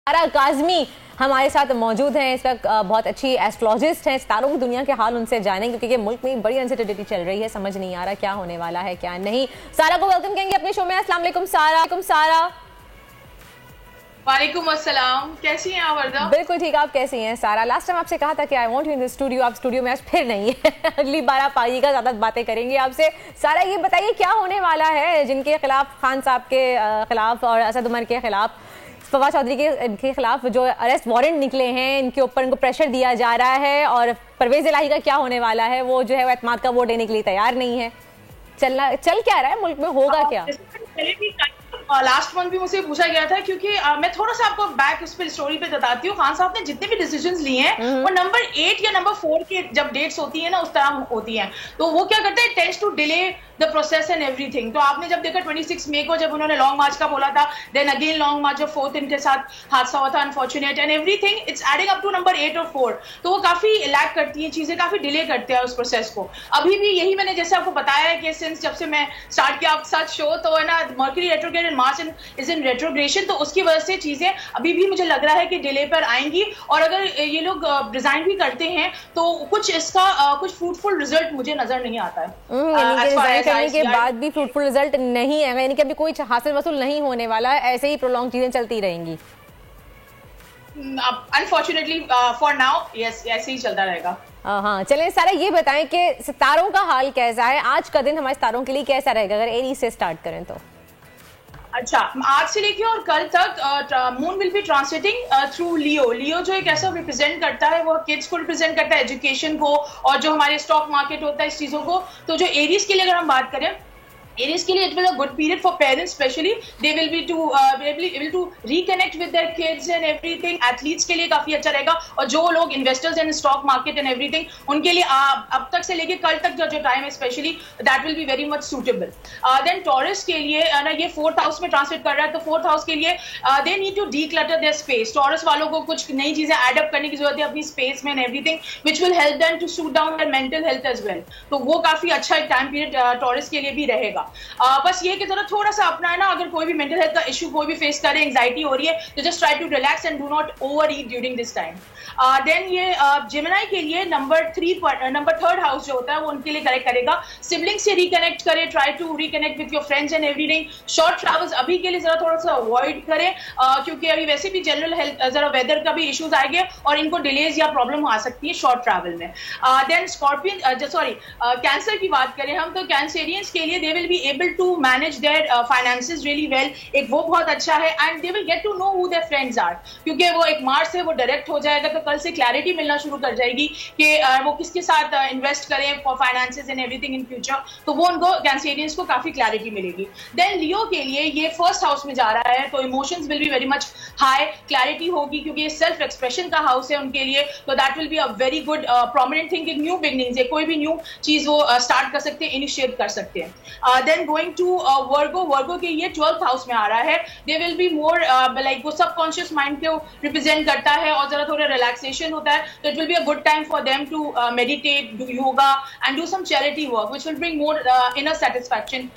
सारा काज़मी हमारे साथ मौजूद हैं इस वक्त। बहुत अच्छी एस्ट्रोलॉजिस्ट हैं, सितारों की दुनिया के हाल उनसे जानेंगे क्योंकि मुल्क में बड़ी अनसर्टेनिटी चल रही है, समझ नहीं आ रहा क्या होने वाला है क्या नहीं। सारा को वेलकम कहेंगे अपने शो में। अस्सलाम वालेकुम सारा। वालेकुम अस्सलाम, कैसी हैं आप वर्दा? बिल्कुल ठीक, आप कैसी हैं सारा? लास्ट टाइम आपसे कहा था कि I want you in the studio, आप स्टूडियो में आज फिर नहीं है। अगली बार आप आइएगा, ज़्यादा बातें करेंगे आपसे। सारा ये बताइए क्या होने वाला है जिनके खिलाफ, खान साहब के खिलाफ और असद उमर के खिलाफ, फवाद चौधरी के खिलाफ जो अरेस्ट वारंट निकले हैं, इनके ऊपर इनको प्रेशर दिया जा रहा है, और परवेज इलाही का क्या होने वाला है? वो जो है वो एतमाद का वोट देने के लिए तैयार नहीं है। चल क्या रहा है मुल्क में, होगा क्या? लास्ट मंथ भी मुझसे पूछा गया था क्योंकि मैं थोड़ा सा आपको बैक उस पर स्टोरी पे बताती हूँ। खान साहब ने जितने भी डिसीजंस लिए हैं वो नंबर 8 या नंबर 4 के जब डेट्स होती है ना उस तरह होती हैं, तो वो क्या करते हैं, tends to delay the process and everything. तो आपने जब देखा 26 मई को जब उन्होंने लॉन्ग मार्च का बोला था, देन अगेन लॉन्ग मार्च जब 4th इनके साथ हादसा हुआ था unfortunate and everything, it's adding up to number 8 और 4। तो वो काफी लैग करती है चीजें, काफी डिले करते हैं उस प्रोसेस को। अभी भी यही मैंने जैसे आपको बताया है कि सिंस जब से मैं स्टार्ट किया आपके साथ शो, तो है ना mercury retrograde and Mars is in retrogression, तो उसकी वजह से चीजें अभी भी मुझे लग रहा है कि डिले पर आएंगी। और अगर ये लोग रिजाइन भी करते हैं तो कुछ इसका कुछ फ्रूटफुल रिजल्ट मुझे नजर नहीं आता है। रिजाइन करने के बाद भी फ्रूटफुल रिजल्ट नहीं है, यानी कि अभी कोई हासिल वसूल नहीं होने वाला है, ऐसे ही प्रोलॉन्ग चीजें चलती रहेंगी। अनफॉर्चुनेटली फॉर नाउ यस, ऐसे ही चलता रहेगा। हाँ, चलें सारा ये बताएं कि सितारों का हाल कैसा है? आज का दिन हमारे सितारों के लिए कैसा रहेगा अगर एरीज से स्टार्ट करें तो? अच्छा, आज से लेके और कल तक moon will be translating through Leo. Leo जो एक ऐसा रिप्रेजेंट करता है, वो किड्स को रिप्रेजेंट करता है, एजुकेशन को, और जो हमारे स्टॉक मार्केट होता है इस चीजों को। तो जो एरीज के लिए अगर हम बात करें, एरीज के लिए it will a good period for parents specially. They will be able to reconnect with their kids and everything. Athletes के लिए काफी अच्छा रहेगा, और जो लोग investors in stock market and everything, उनके लिए अब तक से लेके कल तक जो टाइम है specially, that will be very much suitable. Then Taurus के लिए ना ये 4th हाउस में ट्रांसलेट कर रहा है, तो 4th हाउस के लिए they need to declutter their space. Taurus वालों को कुछ नई चीजें एड अप करने की जरूरत है अपनी स्पेस में and everything, which will help them to soothe down their mental health as well. तो वो काफी अच्छा एक टाइम पीरियड टॉरस के लिए भी रहेगा। बस ये कि जरा थोड़ा सा अपना है ना, अगर कोई भी मेंटल हेल्थ का इशू कोई भी फेस करे, एंजाइटी हो रही है, तो just try to relax and do not over eat during this time. Then ये जेमिनी के लिए नंबर 3rd हाउस जो होता है वो उनके लिए करेक्ट करेगा। सिबलिंग से रिकनेक्ट करें, try to reconnect with your friends and everything. Short travels अभी के लिए जरा थोड़ा सा अवॉइड करें, क्योंकि अभी वैसे भी जनरल हेल्थ जरा वेदर का भी इश्यूज आएंगे और इनको डिलेज या प्रॉब्लम आ सकती है शॉर्ट ट्रैवल में। देन कैंसर की बात करें हम, तो कैंसरियंस के लिए they will be able to manage their finances really well, एक वो बहुत अच्छा है। And they will get to know who their friends are, क्योंकि वो एक मार्च है वो डायरेक्ट हो जाएगा, तो कल से क्लैरिटी मिलना शुरू कर जाएगी कि वो किसके साथ इन्वेस्ट करें for finances and everything in future, तो वो उनको कैंसरियंस को काफी क्लैरिटी मिलेगी। देन लियो के लिए ये 1st हाउस में जा रहा है, तो emotions will be very much high, clarity होगी क्योंकि ये सेल्फ एक्सप्रेशन का हाउस है उनके लिए, तो that will be a very good prominent thing. New beginnings है, कोई भी न्यू चीज वो स्टार्ट कर सकते हैं, इनिशिएट कर सकते हैं। देन गोइंग टू वर्गो के ये 12th हाउस में आ रहा है। They will be more like वो सबकॉन्शियस माइंड को रिप्रेजेंट करता है और जरा थोड़ा रिलैक्सेशन होता है, तो it will be a good time for them to meditate, do yoga and do some charity work which will bring more inner satisfaction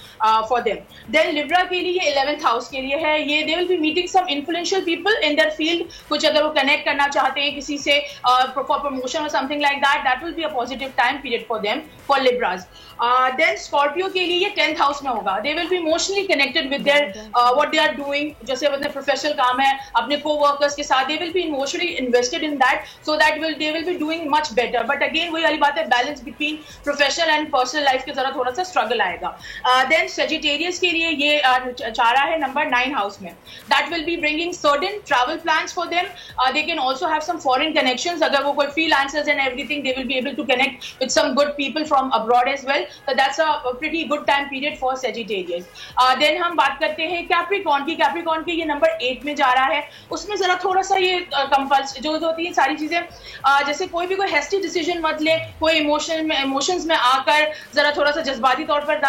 for them. Then Libra के लिए ये 11th हाउस के लिए है। ये they will be meeting some influential people in their field, कुछ अगर वो कनेक्ट करना चाहते हैं किसी से फॉर प्रमोशन और something like that, that will be a positive time period for them for Libras. Then Scorpio के लिए ये 10th हाउस में होगा। They will be emotionally connected with their what they are doing, जैसे अपने professional काम है अपने को-वर्कर्स के साथ, they will be emotionally invested in that, so that they will be doing much better. But again वही वाली बात है, balance between professional and personal life के जरा थोड़ा सा स्ट्रगल आएगा। देन सेजिटेरियस के लिए ये चाह रहा है नंबर 9 हाउस में। That will be bringing certain travel plans for them. They can also have some foreign connections, अगर वो कोई freelancers and everything, they will be able to connect with some good people from abroad as well, so that's a pretty good time period for Sagittarius. Then हम बात करते हैं Capricorn की। Capricorn के ये नंबर 8 में जा रहा है। उसमें जरा थोड़ा सा ये कंपल्स जो होती है सारी चीजें, जैसे कोई भी कोई हेस्टी डिसीजन मत ले, कोई इमोशंस में आकर जरा थोड़ा सा जज्बाती तौर पर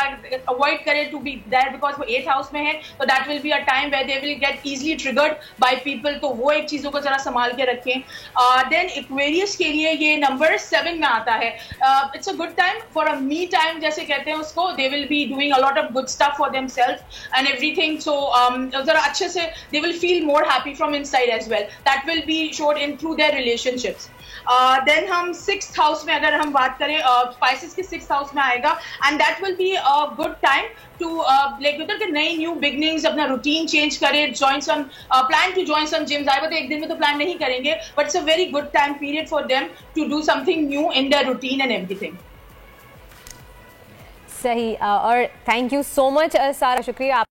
अवॉइड करें टू बी देयर, बिकॉज वो 8th हाउस में है, तो that will be a time where they will get easily triggered by people, तो वो एक चीजों को जरा संभाल के रखें। देन एक्वेरियस के लिए ये नंबर 7 में आता है। It's a good time for a me time जैसे कहते हैं उसको। दे will B doing a lot of good stuff for themselves and everything. So जरा अच्छे से they will feel more happy from inside as well. That will be showed in through their relationships. Then हम 6th house में अगर हम बात करें, Pisces के 6th house में आएगा, and that will be a good time to like उधर के नई new beginnings, अपना routine change करे, join some plan to join some gyms. आएगा तो एक दिन में तो plan नहीं करेंगे, but it's a very good time period for them to do something new in their routine and everything. सही, और थैंक यू सो मच सारा, शुक्रिया आप।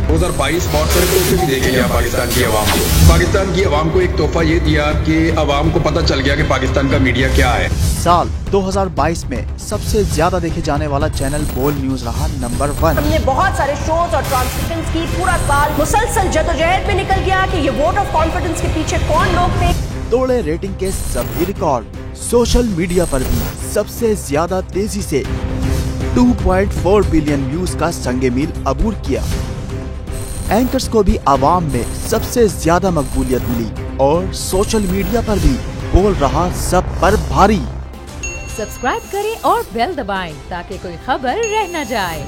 2022 बहुत सारे तोहफे भी देके गया पाकिस्तान की आवाम को। पाकिस्तान की आवाम को एक तोहफा ये दिया कि आवाम को पता चल गया कि पाकिस्तान का मीडिया क्या है। साल 2022 में सबसे ज्यादा देखे जाने वाला चैनल बोल न्यूज रहा नंबर 1। हमने बहुत सारे शोज और ट्रांसमिशंस की, पूरा साल मुसलसल जदोजहद में निकल गया कि ये वोट ऑफ कॉन्फिडेंस के पीछे कौन लोग थे। तोड़े रेटिंग के सभी रिकॉर्ड। सोशल मीडिया पर भी सबसे ज्यादा तेजी से 2.4 बिलियन व्यूज का संगे मील अबूर किया। एंकर्स को भी आवाम में सबसे ज्यादा मकबूलियत मिली और सोशल मीडिया पर भी बोल रहा सब पर भारी। सब्सक्राइब करें और बेल दबाएं ताकि कोई खबर रह न जाए।